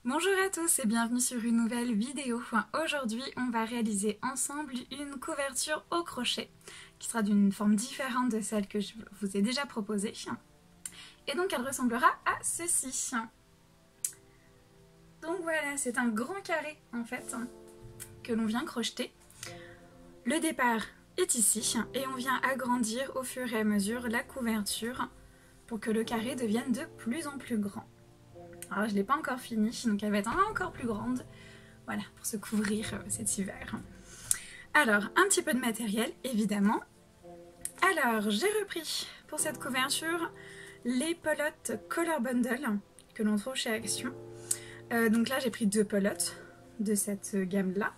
Bonjour à tous et bienvenue sur une nouvelle vidéo. Aujourd'hui, on va réaliser ensemble une couverture au crochet qui sera d'une forme différente de celle que je vous ai déjà proposée. Et donc elle ressemblera à ceci. Donc voilà, c'est un grand carré en fait que l'on vient crocheter. Le départ est ici et on vient agrandir au fur et à mesure la couverture pour que le carré devienne de plus en plus grand. Alors je ne l'ai pas encore fini, donc elle va être encore plus grande, voilà, pour se couvrir cet hiver. Alors, un petit peu de matériel, évidemment. Alors, j'ai repris pour cette couverture les pelotes Color Bundle que l'on trouve chez Action. Donc là, j'ai pris 2 pelotes de cette gamme-là.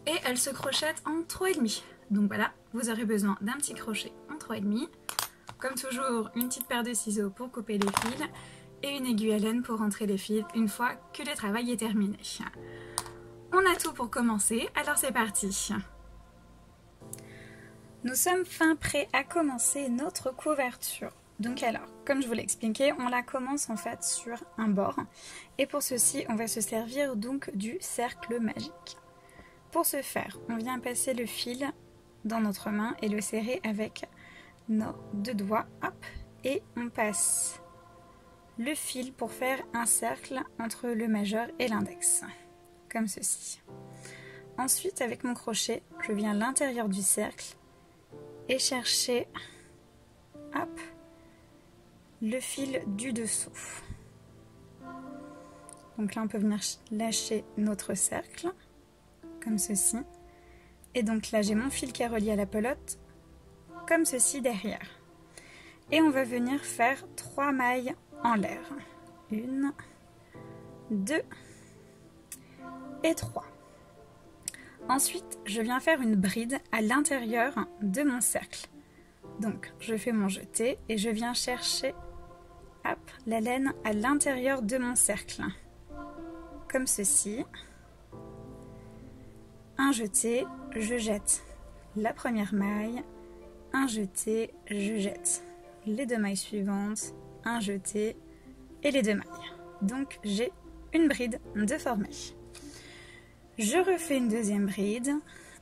Et elles se crochettent en 3,5. Donc voilà, vous aurez besoin d'un petit crochet en 3,5. Comme toujours, une petite paire de ciseaux pour couper les fils. Et une aiguille à laine pour rentrer les fils une fois que le travail est terminé. On a tout pour commencer, alors c'est parti. Nous sommes fin prêts à commencer notre couverture. Donc alors, comme je vous l'ai expliqué, on la commence en fait sur un bord. Et pour ceci, on va se servir donc du cercle magique. Pour ce faire, on vient passer le fil dans notre main et le serrer avec nos 2 doigts. Hop, et on passe le fil pour faire un cercle entre le majeur et l'index, comme ceci. Ensuite, avec mon crochet, je viens à l'intérieur du cercle et chercher hop, le fil du dessous. Donc là, on peut venir lâcher notre cercle, comme ceci. Et donc là, j'ai mon fil qui est relié à la pelote, comme ceci derrière. Et on va venir faire 3 mailles en l'air. 1, 2 et 3. Ensuite, je viens faire une bride à l'intérieur de mon cercle. Donc, je fais mon jeté et je viens chercher hop, la laine à l'intérieur de mon cercle. Comme ceci. Un jeté, je jette la première maille. Un jeté, je jette les 2 mailles suivantes. Un jeté et les 2 mailles. Donc j'ai une bride de formée. Je refais une deuxième bride,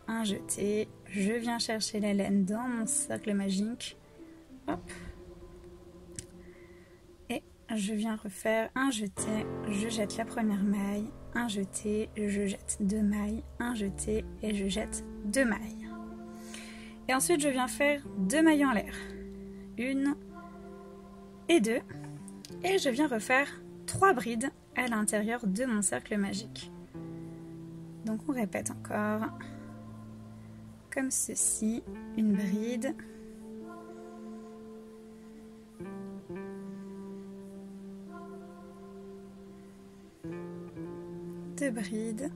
un jeté, je viens chercher la laine dans mon cercle magique. Hop. Et je viens refaire un jeté, je jette la première maille, un jeté, je jette 2 mailles, un jeté et je jette 2 mailles. Et ensuite je viens faire 2 mailles en l'air. 1 et 2. Et je viens refaire 3 brides à l'intérieur de mon cercle magique. Donc on répète encore. Comme ceci, une bride. Deux brides.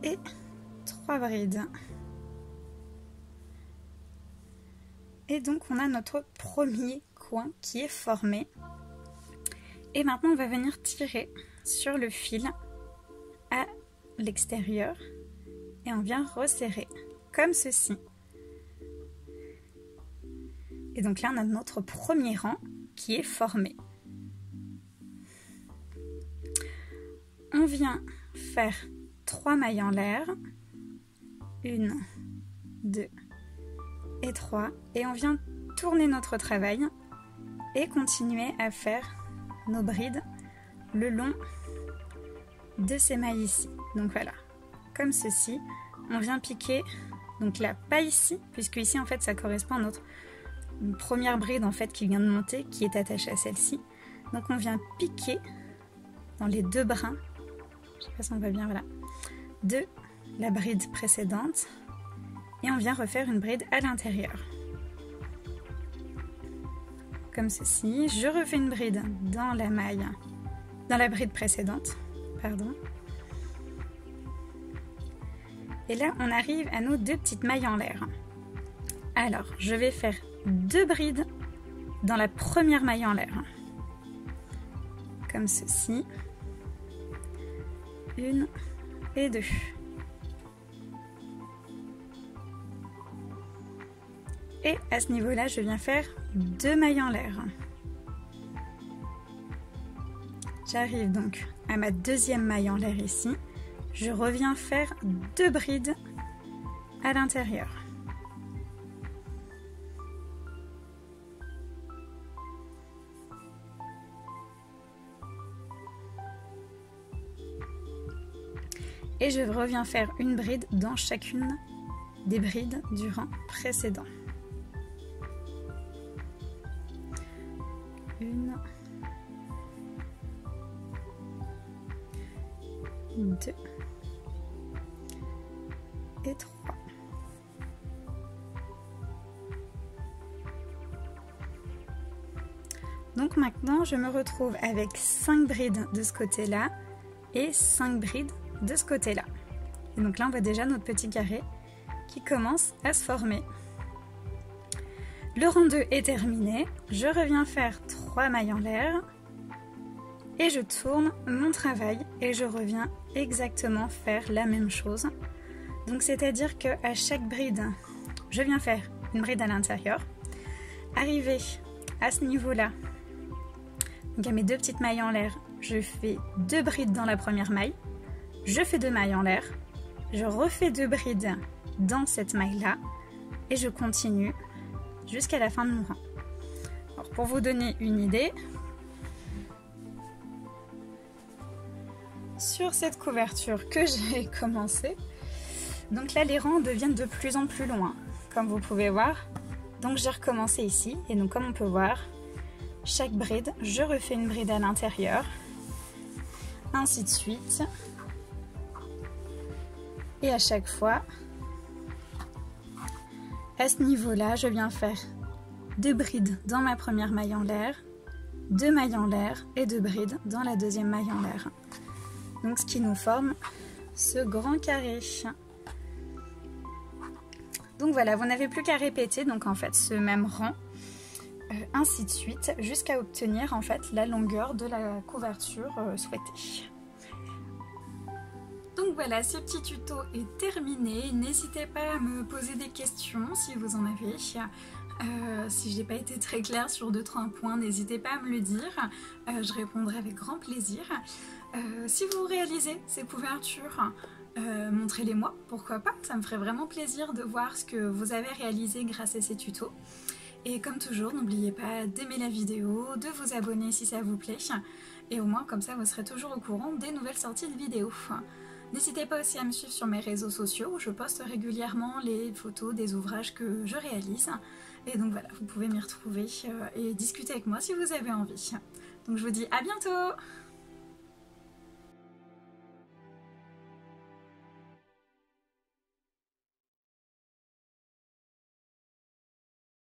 Et 3 brides. Et donc on a notre premier coin qui est formé. Et maintenant on va venir tirer sur le fil à l'extérieur. Et on vient resserrer comme ceci. Et donc là on a notre premier rang qui est formé. On vient faire 3 mailles en l'air. 1, 2 et 3. Et on vient tourner notre travail et continuer à faire nos brides le long de ces mailles ici. Donc voilà, comme ceci. On vient piquer, donc là pas ici, puisque ici en fait ça correspond à notre première bride en fait qui vient de monter, qui est attachée à celle-ci. Donc on vient piquer dans les 2 brins, je sais pas si on voit bien, voilà, de la bride précédente. Et on vient refaire une bride à l'intérieur. Comme ceci. Je refais une bride dans la maille, dans la bride précédente. Pardon. Et là, on arrive à nos 2 petites mailles en l'air. Alors, je vais faire 2 brides dans la première maille en l'air. Comme ceci. 1 et 2. Et à ce niveau-là, je viens faire 2 mailles en l'air. J'arrive donc à ma deuxième maille en l'air ici. Je reviens faire 2 brides à l'intérieur. Et je reviens faire une bride dans chacune des brides du rang précédent. 1, 2 et 3. Donc maintenant, je me retrouve avec 5 brides de ce côté-là et 5 brides de ce côté-là. Et donc là, on voit déjà notre petit carré qui commence à se former. Le rang 2 est terminé. Je reviens faire 3 mailles en l'air et je tourne mon travail et je reviens exactement faire la même chose. Donc c'est-à-dire qu'à chaque bride, je viens faire une bride à l'intérieur, arriver à ce niveau-là, donc à mes 2 petites mailles en l'air, je fais 2 brides dans la première maille, je fais 2 mailles en l'air, je refais 2 brides dans cette maille-là et je continue jusqu'à la fin de mon rang. Alors pour vous donner une idée, sur cette couverture que j'ai commencé, donc là les rangs deviennent de plus en plus longs, comme vous pouvez voir. Donc j'ai recommencé ici et donc comme on peut voir, chaque bride, je refais une bride à l'intérieur, ainsi de suite. Et à chaque fois, à ce niveau-là, je viens faire 2 brides dans ma première maille en l'air, 2 mailles en l'air et 2 brides dans la deuxième maille en l'air. Donc ce qui nous forme ce grand carré. Donc voilà, vous n'avez plus qu'à répéter donc en fait ce même rang, ainsi de suite, jusqu'à obtenir en fait la longueur de la couverture souhaitée. Donc voilà, ce petit tuto est terminé. N'hésitez pas à me poser des questions si vous en avez. Si j'ai pas été très claire sur 2-3 points, n'hésitez pas à me le dire. Je répondrai avec grand plaisir. Si vous réalisez ces couvertures, montrez-les moi, pourquoi pas. Ça me ferait vraiment plaisir de voir ce que vous avez réalisé grâce à ces tutos. Et comme toujours, n'oubliez pas d'aimer la vidéo, de vous abonner si ça vous plaît. Et au moins, comme ça, vous serez toujours au courant des nouvelles sorties de vidéos. N'hésitez pas aussi à me suivre sur mes réseaux sociaux où je poste régulièrement les photos des ouvrages que je réalise. Et donc voilà, vous pouvez m'y retrouver et discuter avec moi si vous avez envie. Donc je vous dis à bientôt!